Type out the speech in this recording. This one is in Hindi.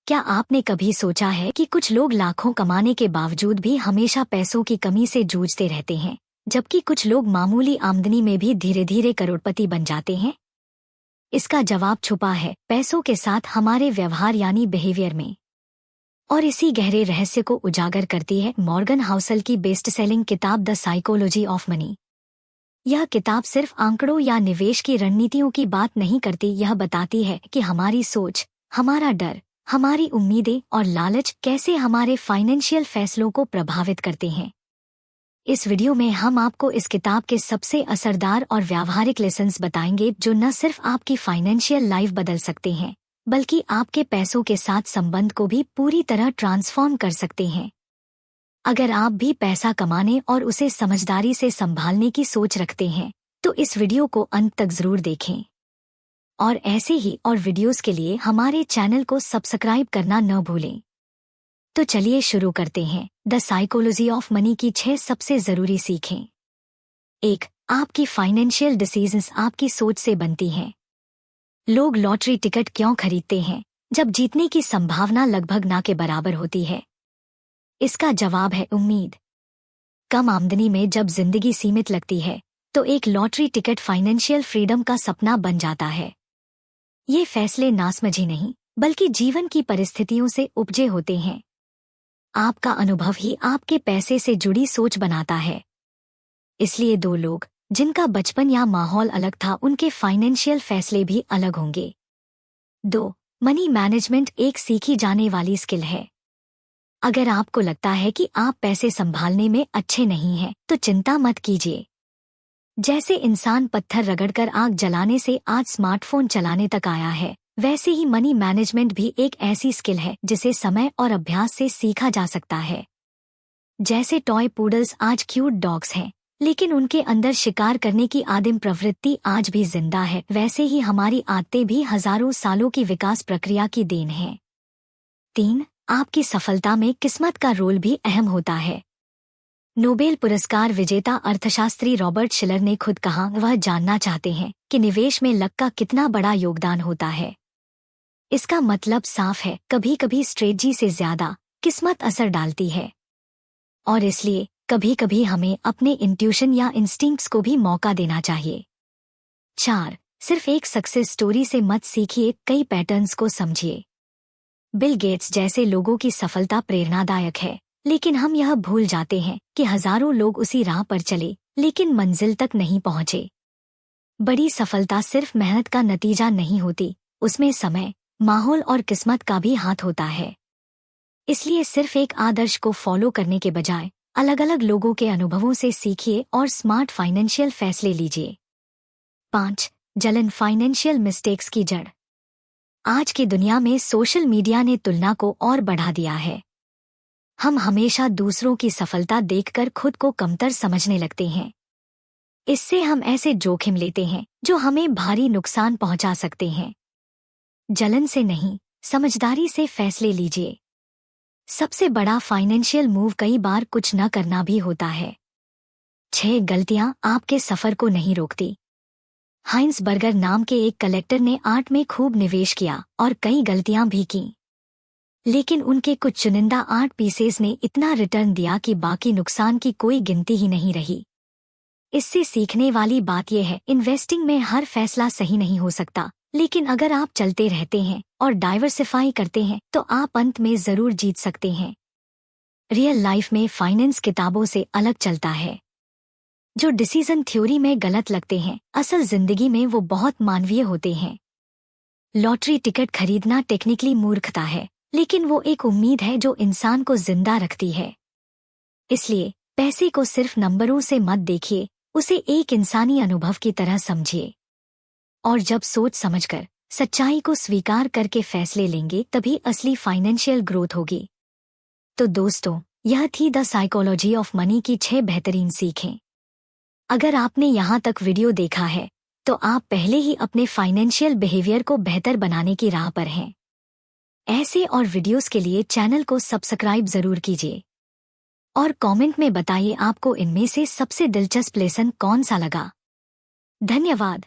क्या आपने कभी सोचा है कि कुछ लोग लाखों कमाने के बावजूद भी हमेशा पैसों की कमी से जूझते रहते हैं, जबकि कुछ लोग मामूली आमदनी में भी धीरे धीरे करोड़पति बन जाते हैं? इसका जवाब छुपा है पैसों के साथ हमारे व्यवहार यानी बिहेवियर में। और इसी गहरे रहस्य को उजागर करती है मॉर्गन हाउसल की बेस्ट सेलिंग किताब द साइकोलॉजी ऑफ मनी। यह किताब सिर्फ आंकड़ों या निवेश की रणनीतियों की बात नहीं करती, यह बताती है कि हमारी सोच, हमारा डर, हमारी उम्मीदें और लालच कैसे हमारे फाइनेंशियल फैसलों को प्रभावित करते हैं। इस वीडियो में हम आपको इस किताब के सबसे असरदार और व्यावहारिक लेसन्स बताएंगे जो न सिर्फ आपकी फाइनेंशियल लाइफ बदल सकते हैं, बल्कि आपके पैसों के साथ संबंध को भी पूरी तरह ट्रांसफॉर्म कर सकते हैं। अगर आप भी पैसा कमाने और उसे समझदारी से संभालने की सोच रखते हैं, तो इस वीडियो को अंत तक जरूर देखें। और ऐसे ही और वीडियोस के लिए हमारे चैनल को सब्सक्राइब करना न भूलें। तो चलिए शुरू करते हैं द साइकोलॉजी ऑफ मनी की 6 सबसे जरूरी सीखें। 1. आपकी फाइनेंशियल डिसीजंस आपकी सोच से बनती हैं। लोग लॉटरी टिकट क्यों खरीदते हैं जब जीतने की संभावना लगभग ना के बराबर होती है? इसका जवाब है उम्मीद। कम आमदनी में जब जिंदगी सीमित लगती है, तो एक लॉटरी टिकट फाइनेंशियल फ्रीडम का सपना बन जाता है। ये फैसले नासमझी नहीं, बल्कि जीवन की परिस्थितियों से उपजे होते हैं। आपका अनुभव ही आपके पैसे से जुड़ी सोच बनाता है। इसलिए 2 लोग जिनका बचपन या माहौल अलग था, उनके फाइनेंशियल फैसले भी अलग होंगे। 2. मनी मैनेजमेंट एक सीखी जाने वाली स्किल है। अगर आपको लगता है कि आप पैसे संभालने में अच्छे नहीं हैं, तो चिंता मत कीजिए। जैसे इंसान पत्थर रगड़कर आग जलाने से आज स्मार्टफोन चलाने तक आया है, वैसे ही मनी मैनेजमेंट भी एक ऐसी स्किल है जिसे समय और अभ्यास से सीखा जा सकता है। जैसे टॉय पूडल्स आज क्यूट डॉग्स हैं, लेकिन उनके अंदर शिकार करने की आदिम प्रवृत्ति आज भी जिंदा है, वैसे ही हमारी आदतें भी हजारों सालों की विकास प्रक्रिया की देन हैं। 3. आपकी सफलता में किस्मत का रोल भी अहम होता है। नोबेल पुरस्कार विजेता अर्थशास्त्री रॉबर्ट शिलर ने खुद कहा, वह जानना चाहते हैं कि निवेश में लक का कितना बड़ा योगदान होता है। इसका मतलब साफ है, कभी कभी स्ट्रेटजी से ज्यादा किस्मत असर डालती है। और इसलिए कभी कभी हमें अपने इंट्यूशन या इंस्टिंक्ट्स को भी मौका देना चाहिए। 4. सिर्फ एक सक्सेस स्टोरी से मत सीखिए, कई पैटर्न्स को समझिए। बिल गेट्स जैसे लोगों की सफलता प्रेरणादायक है, लेकिन हम यह भूल जाते हैं कि हजारों लोग उसी राह पर चले, लेकिन मंजिल तक नहीं पहुंचे। बड़ी सफलता सिर्फ मेहनत का नतीजा नहीं होती, उसमें समय, माहौल और किस्मत का भी हाथ होता है। इसलिए सिर्फ एक आदर्श को फॉलो करने के बजाय अलग अलग लोगों के अनुभवों से सीखिए और स्मार्ट फाइनेंशियल फैसले लीजिए। 5. जलन फाइनेंशियल मिस्टेक्स की जड़। आज की दुनिया में सोशल मीडिया ने तुलना को और बढ़ा दिया है। हम हमेशा दूसरों की सफलता देखकर खुद को कमतर समझने लगते हैं। इससे हम ऐसे जोखिम लेते हैं जो हमें भारी नुकसान पहुंचा सकते हैं। जलन से नहीं, समझदारी से फैसले लीजिए। सबसे बड़ा फाइनेंशियल मूव कई बार कुछ न करना भी होता है। 6 गलतियां आपके सफर को नहीं रोकती। हाइंस बर्गर नाम के एक कलेक्टर ने आर्ट में खूब निवेश किया और कई गलतियां भी की, लेकिन उनके कुछ चुनिंदा आर्ट पीसेस ने इतना रिटर्न दिया कि बाकी नुकसान की कोई गिनती ही नहीं रही। इससे सीखने वाली बात यह है, इन्वेस्टिंग में हर फैसला सही नहीं हो सकता, लेकिन अगर आप चलते रहते हैं और डाइवर्सिफाई करते हैं तो आप अंत में जरूर जीत सकते हैं। रियल लाइफ में फाइनेंस किताबों से अलग चलता है। जो डिसीजन थ्योरी में गलत लगते हैं, असल जिंदगी में वो बहुत मानवीय होते हैं। लॉटरी टिकट खरीदना टेक्निकली मूर्खता है, लेकिन वो एक उम्मीद है जो इंसान को जिंदा रखती है। इसलिए पैसे को सिर्फ नंबरों से मत देखिए, उसे एक इंसानी अनुभव की तरह समझिए। और जब सोच समझकर, सच्चाई को स्वीकार करके फैसले लेंगे, तभी असली फाइनेंशियल ग्रोथ होगी। तो दोस्तों, यह थी द साइकोलॉजी ऑफ मनी की 6 बेहतरीन सीखें। अगर आपने यहाँ तक वीडियो देखा है, तो आप पहले ही अपने फाइनेंशियल बिहेवियर को बेहतर बनाने की राह पर हैं। ऐसे और वीडियोस के लिए चैनल को सब्सक्राइब जरूर कीजिए और कमेंट में बताइए आपको इनमें से सबसे दिलचस्प लेसन कौन सा लगा। धन्यवाद।